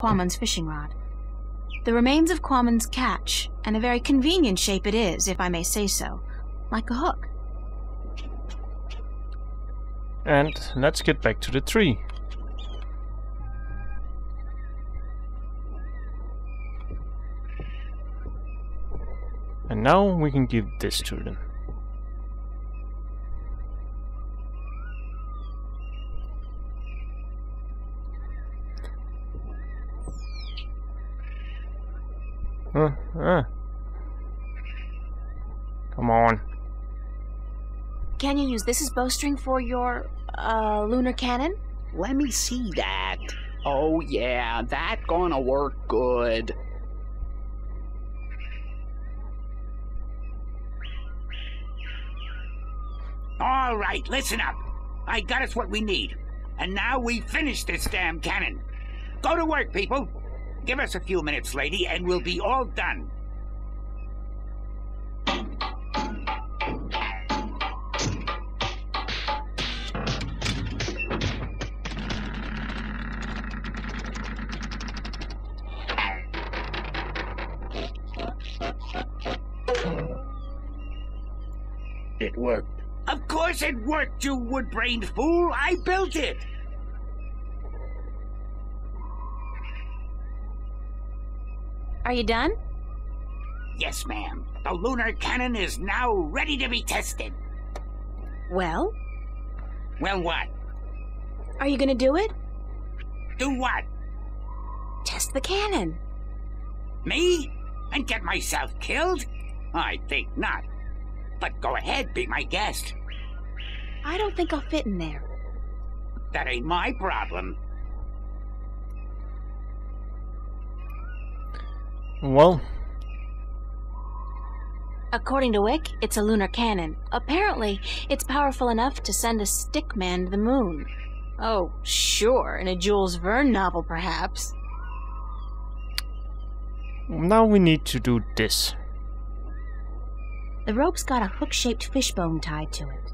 Quamon's fishing rod. The remains of Quamon's catch, and a very convenient shape it is, if I may say so, like a hook. And let's get back to the tree. And now we can give this to them. Come on. Can you use this as bowstring for your, lunar cannon? Let me see that. Oh yeah, that gonna work good. All right, listen up. I got us what we need. And now we finish this damn cannon. Go to work, people. Give us a few minutes, lady, and we'll be all done. It worked. Of course it worked, you wood-brained fool! I built it! Are you done? Yes, ma'am. The lunar cannon is now ready to be tested. Well? Well, what? Are you gonna do it? Do what? Test the cannon. Me? And get myself killed? I think not. But go ahead, be my guest. I don't think I'll fit in there. That ain't my problem. Well, according to Wick, it's a lunar cannon. Apparently, it's powerful enough to send a stick man to the moon. Oh, sure, in a Jules Verne novel, perhaps. now we need to do this. The rope's got a hook-shaped fishbone tied to it.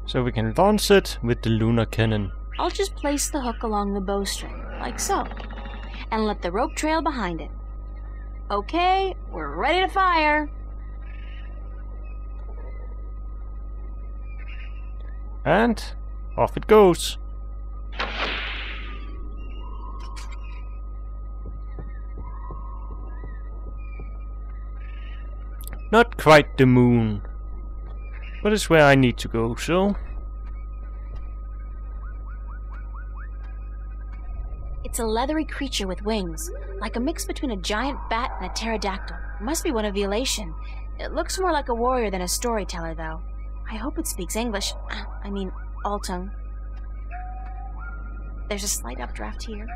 So we can launch it with the lunar cannon. I'll just place the hook along the bowstring, like so, and let the rope trail behind it. Okay, we're ready to fire! And off it goes. Not quite the moon, but it's where I need to go, so... It's a leathery creature with wings, like a mix between a giant bat and a pterodactyl. It must be one of the Alatiens. It looks more like a warrior than a storyteller, though. I hope it speaks English. I mean, Altung. There's a slight updraft here.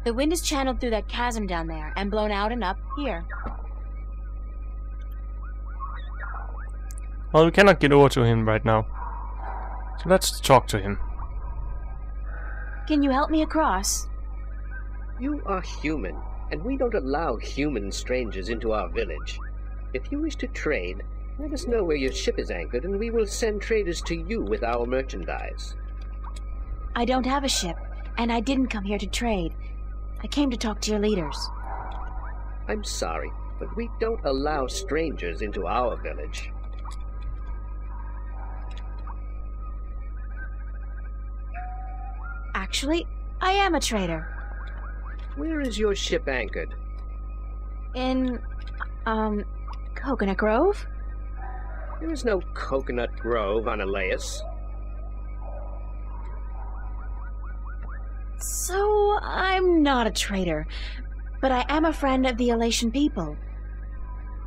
The wind is channeled through that chasm down there, and blown out and up here. Well, we cannot get over to him right now. So let's talk to him. Can you help me across? You are human, and we don't allow human strangers into our village. If you wish to trade, let us know where your ship is anchored, and we will send traders to you with our merchandise. I don't have a ship, and I didn't come here to trade. I came to talk to your leaders. I'm sorry, but we don't allow strangers into our village. Actually, I am a trader. Where is your ship anchored? In, Coconut Grove? There is no coconut grove on Alatiens. So, I'm not a trader, but I am a friend of the Alatian people.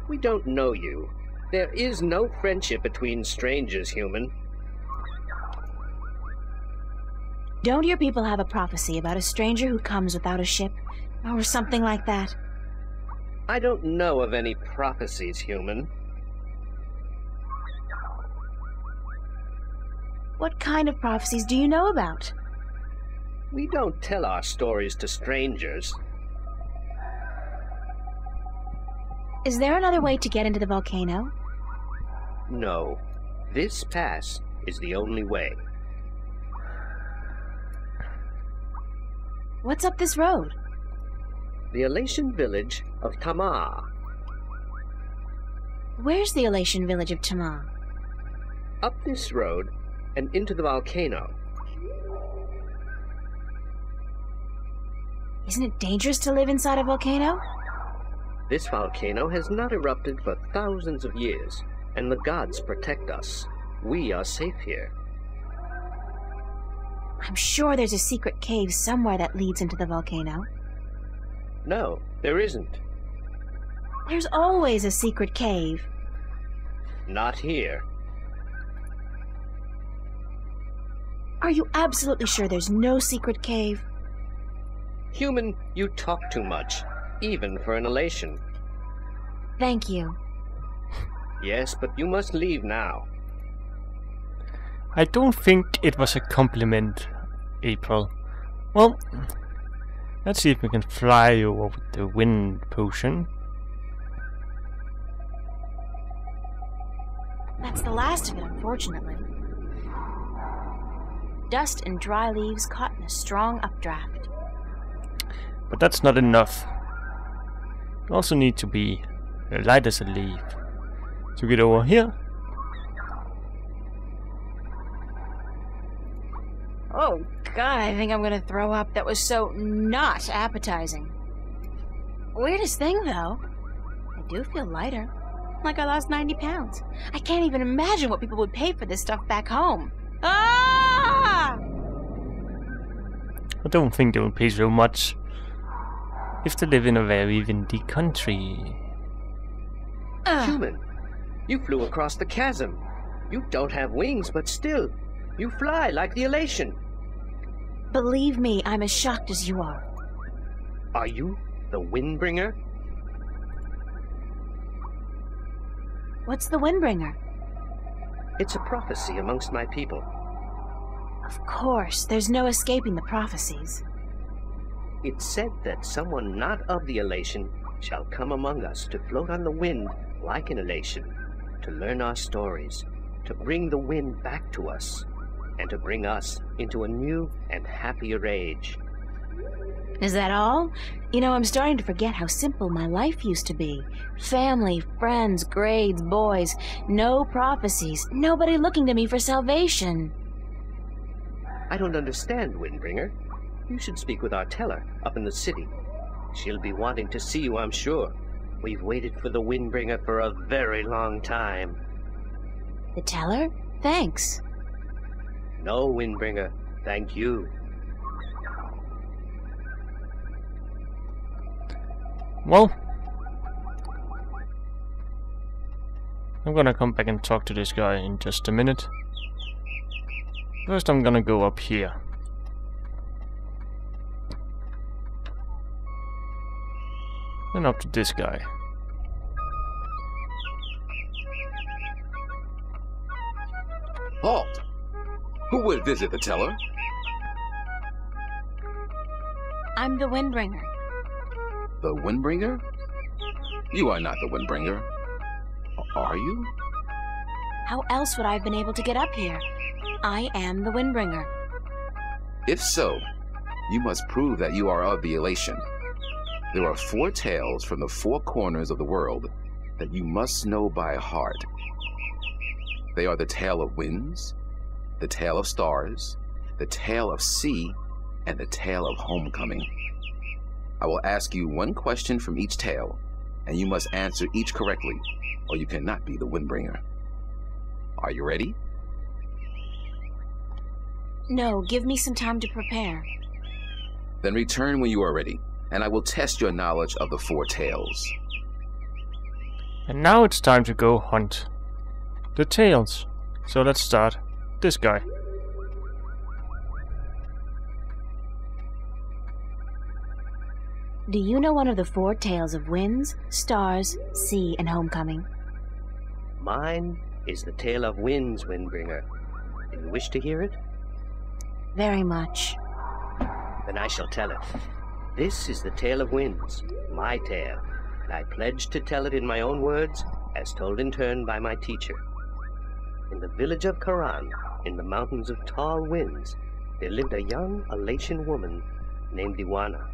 We don't know you. There is no friendship between strangers, human. Don't your people have a prophecy about a stranger who comes without a ship, or something like that? I don't know of any prophecies, human. What kind of prophecies do you know about? We don't tell our stories to strangers. Is there another way to get into the volcano? No. This pass is the only way. What's up this road? The Alatian village of Tamar. Where's the Alatian village of Tamar? Up this road and into the volcano. Isn't it dangerous to live inside a volcano? This volcano has not erupted for thousands of years, and the gods protect us. We are safe here. I'm sure there's a secret cave somewhere that leads into the volcano. No, there isn't. There's always a secret cave. Not here. Are you absolutely sure there's no secret cave? Human, you talk too much, even for an Alatian. Thank you. Yes, but you must leave now. I don't think it was a compliment, April. Well, let's see if we can fly you over the wind potion. That's the last of it, unfortunately. Dust and dry leaves caught in a strong updraft. But that's not enough. You also need to be light as a leaf. So get over here. Oh god, I think I'm gonna throw up. That was so not appetizing. Weirdest thing though, I do feel lighter. Like I lost 90 pounds. I can't even imagine what people would pay for this stuff back home. Ah! I don't think they will pay so much if they live in a very windy country. Human, you flew across the chasm. You don't have wings, but still, you fly like the Alatian. Believe me, I'm as shocked as you are. Are you the Windbringer? What's the Windbringer? It's a prophecy amongst my people. Of course, there's no escaping the prophecies. It's said that someone not of the Alatian shall come among us to float on the wind like an Alatian, to learn our stories, to bring the wind back to us, and to bring us into a new and happier age. Is that all? You know, I'm starting to forget how simple my life used to be. Family, friends, grades, boys, no prophecies, nobody looking to me for salvation. I don't understand, Windbringer. You should speak with our teller up in the city. She'll be wanting to see you, I'm sure. We've waited for the Windbringer for a very long time. The teller? Thanks. No, Windbringer, thank you. Well, I'm gonna come back and talk to this guy in just a minute. First I'm gonna go up here. Then up to this guy. Halt! Who would visit the teller? I'm the Windbringer. The Windbringer? You are not the Windbringer. Are you? How else would I have been able to get up here? I am the Windbringer. If so, you must prove that you are of the Alatian. There are 4 tales from the 4 corners of the world that you must know by heart. They are the tale of winds, the tale of stars, the tale of sea, and the tale of homecoming. I will ask you one question from each tale, and you must answer each correctly, or you cannot be the Windbringer. Are you ready? No, give me some time to prepare. Then return when you are ready, and I will test your knowledge of the 4 tales. And now it's time to go hunt the tales. So let's start this guy. Do you know one of the 4 tales of winds, stars, sea, and homecoming? Mine is the tale of winds, Windbringer. Do you wish to hear it? Very much. Then I shall tell it. This is the tale of winds, my tale, and I pledge to tell it in my own words, as told in turn by my teacher. In the village of Karan, in the mountains of tall winds, there lived a young Alatian woman named Iwana.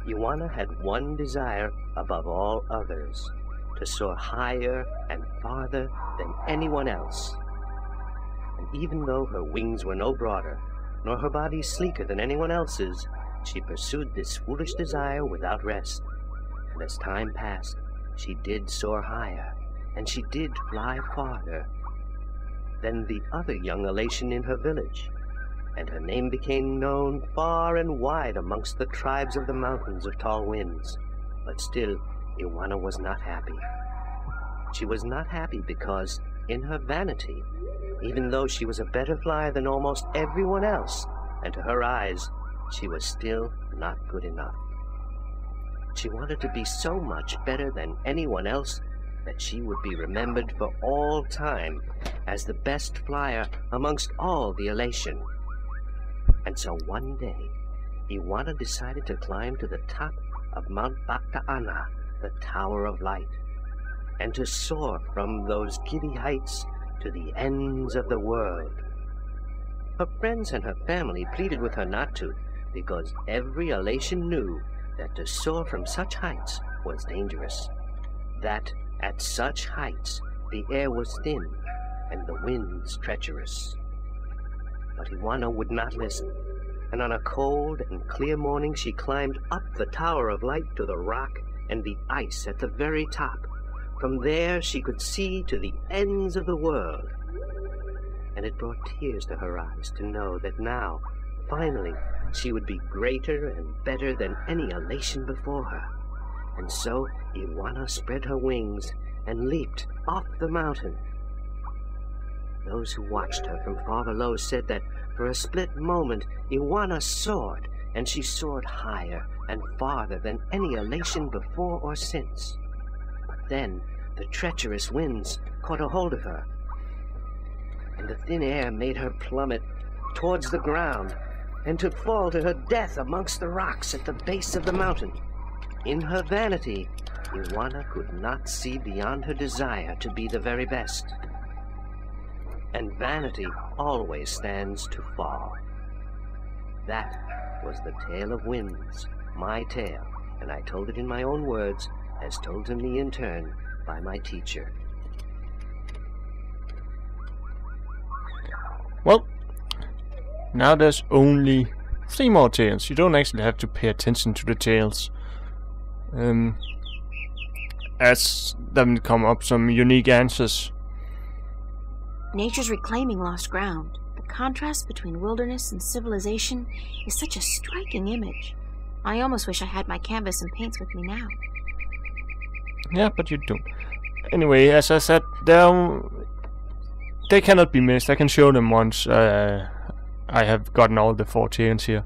Iwana had one desire above all others, to soar higher and farther than anyone else. And even though her wings were no broader, nor her body sleeker than anyone else's, she pursued this foolish desire without rest. And as time passed, she did soar higher, and she did fly farther than the other young Alatian in her village, and her name became known far and wide amongst the tribes of the mountains of tall winds. But still, Iwana was not happy. She was not happy because, in her vanity, even though she was a better flyer than almost everyone else, and to her eyes, she was still not good enough. She wanted to be so much better than anyone else that she would be remembered for all time as the best flyer amongst all the Alatian. And so one day, Iwana decided to climb to the top of Mount Bakta'ana, the Tower of Light, and to soar from those giddy heights to the ends of the world. Her friends and her family pleaded with her not to, because every Alatian knew that to soar from such heights was dangerous, that at such heights the air was thin and the winds treacherous. But Iwana would not listen, and on a cold and clear morning she climbed up the Tower of Light to the rock and the ice at the very top. From there she could see to the ends of the world. And it brought tears to her eyes to know that now, finally, she would be greater and better than any Alatian before her. And so Iwana spread her wings and leaped off the mountain. Those who watched her from far below said that for a split moment Iwana soared, and she soared higher and farther than any Alatian before or since. But then the treacherous winds caught a hold of her, and the thin air made her plummet towards the ground, and to fall to her death amongst the rocks at the base of the mountain. In her vanity, Iwana could not see beyond her desire to be the very best. And vanity always stands to fall. That was the tale of winds, my tale, and I told it in my own words, as told to me in turn by my teacher. Well, now there's only 3 more tales. You don't actually have to pay attention to the tales. As them come up some unique answers. Nature's reclaiming lost ground. The contrast between wilderness and civilization is such a striking image. I almost wish I had my canvas and paints with me now. Yeah, but you don't. Anyway, as I said, they cannot be missed. I can show them once I have gotten all the 4 tales here.